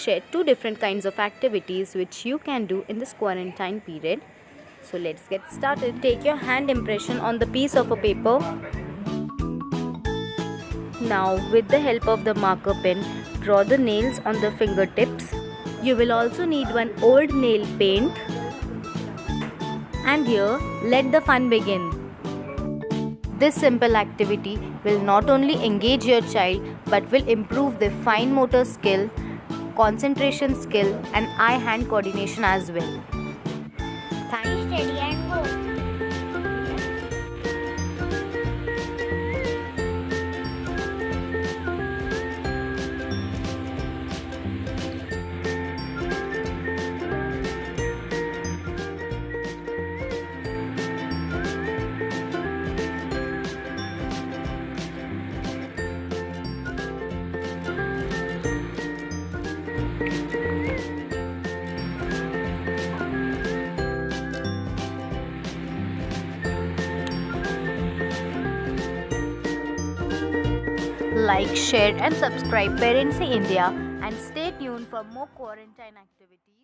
share two different kinds of activities which you can do in this quarantine period. So let's get started. Take your hand impression on the piece of a paper. Now with the help of the marker pen, draw the nails on the fingertips. You will also need one old nail paint. And here, let the fun begin. This simple activity will not only engage your child but will improve their fine motor skill, concentration skill and eye-hand coordination as well. Thanks. Steady and go. Like, share and subscribe Parency India and stay tuned for more quarantine activities.